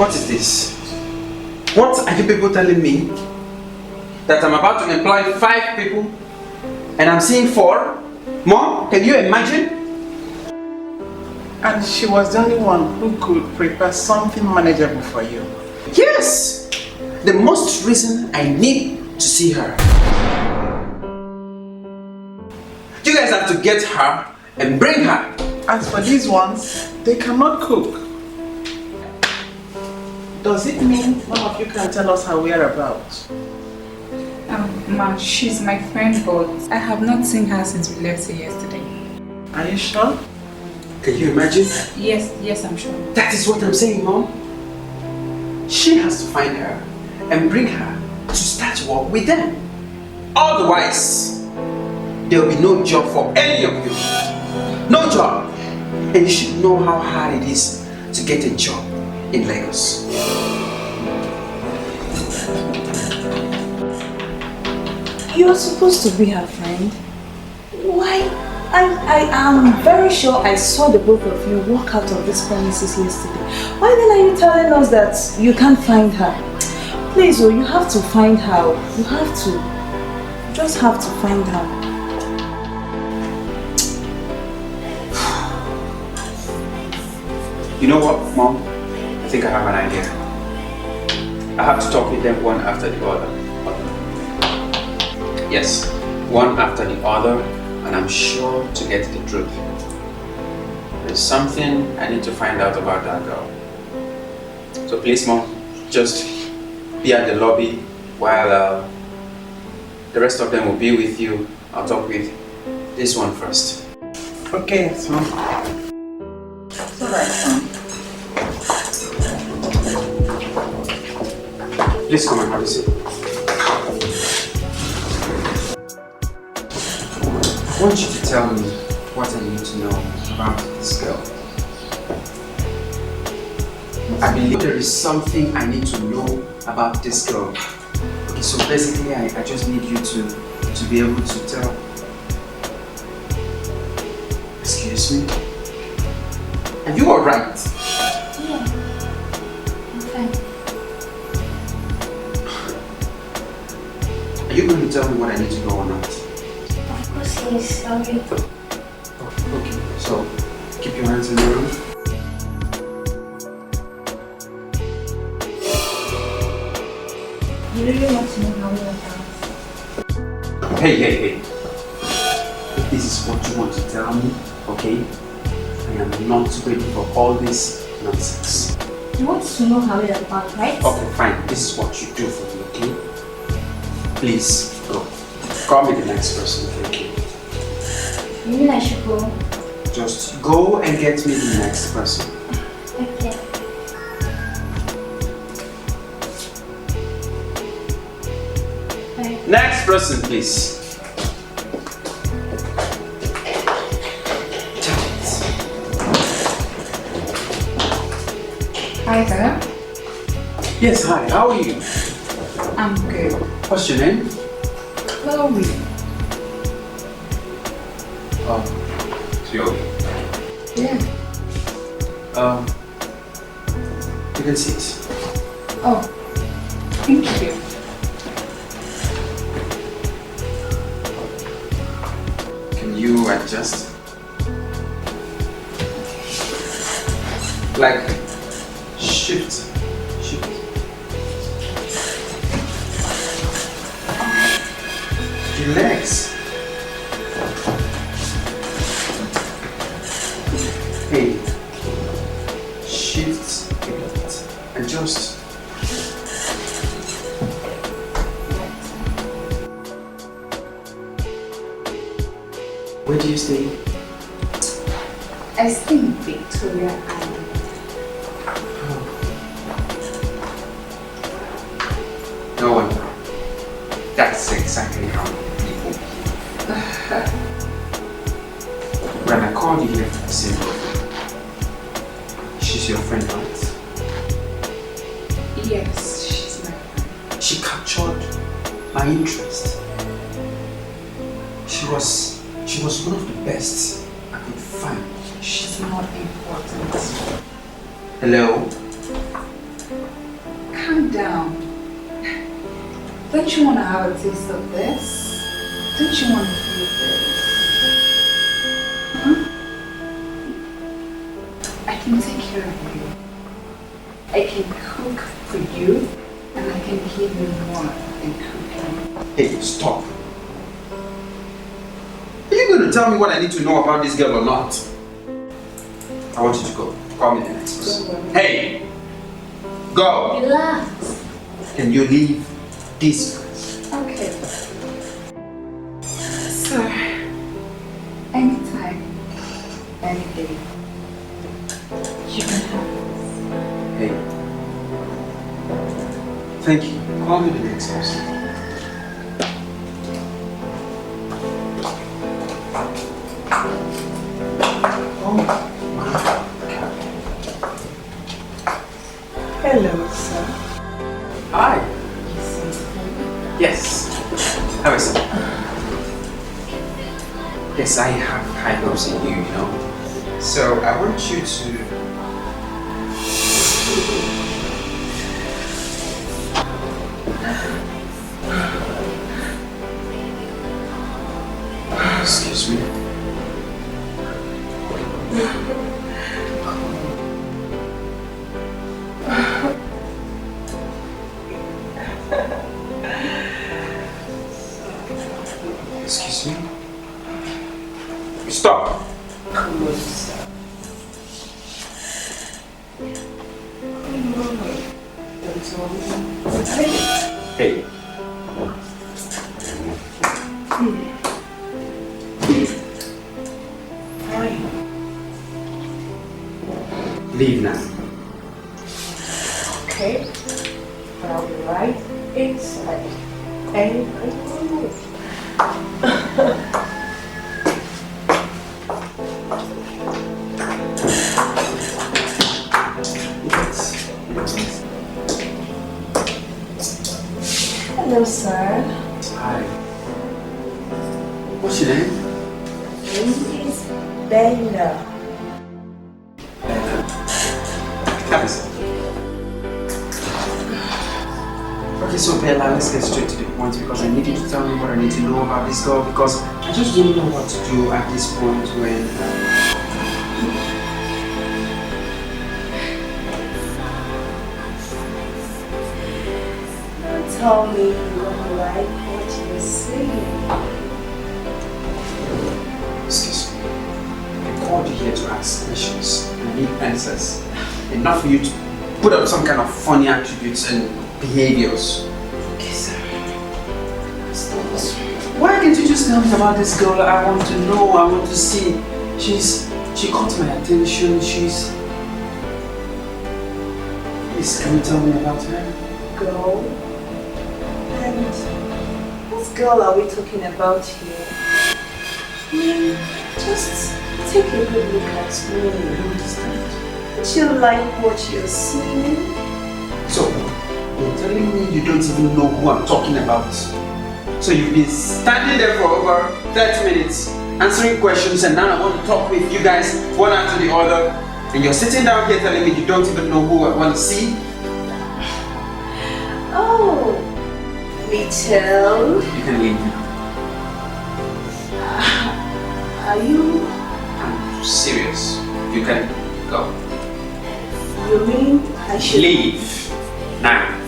What is this? What are you people telling me? That I'm about to employ 5 people and I'm seeing 4? Mom, can you imagine? And she was the only one who could prepare something manageable for you. Yes! The most reason I need to see her. You guys have to get her and bring her. As for these ones, they cannot cook. Does it mean one of you can tell us her whereabouts? Ma, she's my friend, but I have not seen her since we left here yesterday. Are you sure? Can you imagine? Yes, I'm sure. That is what I'm saying, Mom. She has to find her and bring her to start work with them. Otherwise, there will be no job for any of you. No job. And you should know how hard it is to get a job in Lagos. You're supposed to be her friend. Why? I am very sure I saw the both of you walk out of this premises yesterday. Why then are you telling us that you can't find her? Please, oh, you have to find her. You have to. You just have to find her. You know what, Mom? I think I have an idea. I have to talk with them one after the other. Yes, one after the other, and I'm sure to get the truth. There's something I need to find out about that girl. So please, Mom, just be at the lobby while the rest of them will be with you. I'll talk with this one first. Okay, son. It's alright, son. Please come and have a seat. I want you to tell me what I need to know about this girl. I believe there is something I need to know about this girl. Okay, so basically I just need you to be able to tell. Excuse me? Are you alright? Yeah, I'm fine. Are you going to tell me what I need to know or not? Of course, yes, I will. Oh, okay, so keep your hands in the room. You really want to know how we are. Hey. If this is what you want to tell me, okay? I am not ready for all this nonsense. You want to know how we are about, right? Okay, fine. This is what you do for me, okay? Please, go. Call me the next person, okay? You mean I should go? Just go and get me the next person. Okay. Bye. Next person, please. Hi there. Yes, hi. How are you? I'm good. What's your name? Chloe. Chloe. Yeah. You can sit. Oh, thank you. Can you adjust? Like shift. Relax. Hey, shift a bit. Adjust. Where do you stay? I stay in Victoria Island. No wonder. That's exactly how people behave. When I called you here for the same reason, she's your friend, right? Yes, she's my friend. She captured my interest. She was one of the best I could find. She's not important. Hello? calm down. Don't you want to have a taste of this? Don't you want to feel this? Huh? I can take care of you. I can cook for you, and I can give you more than cooking. Hey, stop. Are you going to tell me what I need to know about this girl or not? I want you to go. Call me the next person. Hey! Go! Relax. Can you leave this place? Okay. Sir, anytime, any day, you can have this. Hey. Thank you. Call me the next person. Oh my God. Hello, sir. Hi. Yes. How is it? Yes, I have high hopes in you, you know. So I want you to. Excuse me. Excuse me. Stop. Hey. Leave now. Okay. I'll be right inside. Any move. Hello, sir. Hi. What's your name? Name is Bella. Have a seat. Okay, so Bella, let's get straight to the point because I need you to tell me what I need to know about this girl because I just don't know what to do at this point when... Don't tell me you don't like what you're saying. Excuse me. I called you here to ask questions and I need answers. Enough for you to put up some kind of funny attributes and behaviors. Okay, sir. Why can't you just tell me about this girl? I want to know, I want to see. She caught my attention, she's... Please, can you tell me about her? Girl. And what girl are we talking about here? Just take a good look at me. I don't understand. Don't you like what you're seeing? So, you're telling me you don't even know who I'm talking about? So you've been standing there for over 30 minutes answering questions and now I want to talk with you guys one after the other and you're sitting down here telling me you don't even know who I want to see? Oh, Mitchell. You can leave now. Are you? I'm serious. You can go. You mean I should Leave now.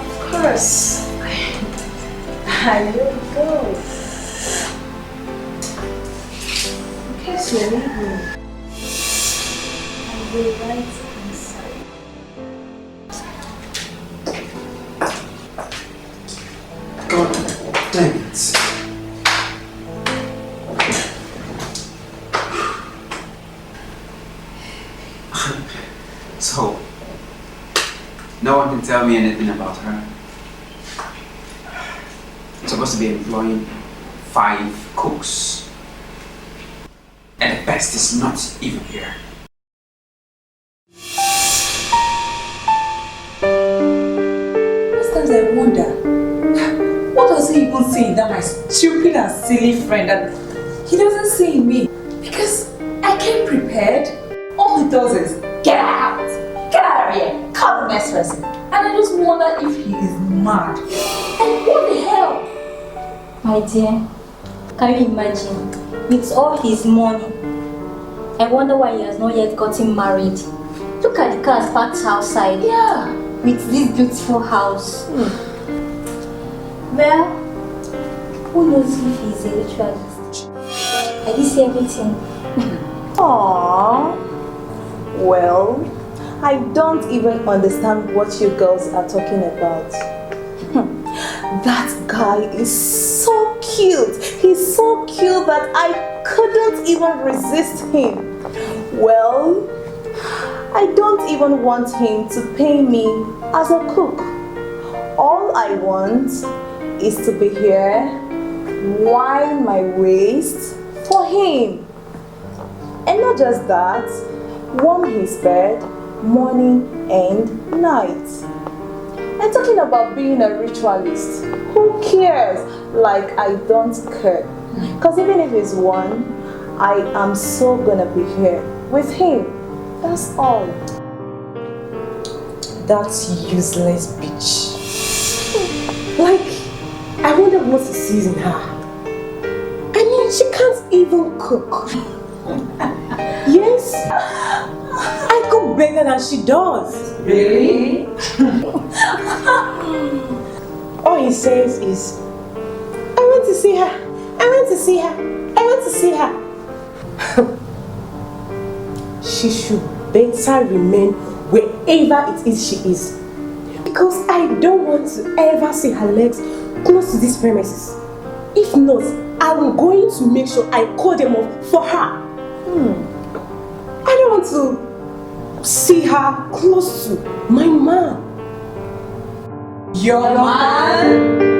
Of course. I will go. Okay, so leave me. I will right inside. God damn it. So, no one can tell me anything about her. I'm supposed to be employing 5 cooks. And the best is not even here. Sometimes I wonder, what does he even see in that my stupid and silly friend that he doesn't see in me? Because I came prepared. All he does is, get out of here. Call the next person. And I just wonder if he is mad. And what the hell? My dear, can you imagine? With all his money, I wonder why he has not yet gotten married. Look at the cars parked outside. Yeah. With this beautiful house. Well, who knows if he's a ritualist? I did see everything. Aww. Well, I don't even understand what you girls are talking about. That guy is so cute. He's so cute that I couldn't even resist him. Well, I don't even want him to pay me as a cook. All I want is to be here, wind my waist for him. And not just that, warm his bed morning and night. And talking about being a ritualist, who cares? Like, I don't care. Because even if it's one, I am so gonna be here with him. That's all. That useless bitch. Like, I wonder what he sees in her. I mean, she can't even cook. Yes, I cook better than she does. Really? All he says is, I want to see her, I want to see her, I want to see her. She should better remain wherever it is she is. Because I don't want to ever see her legs close to these premises. If not, I'm going to make sure I call them off for her. I don't want to see her close to my man. Your man?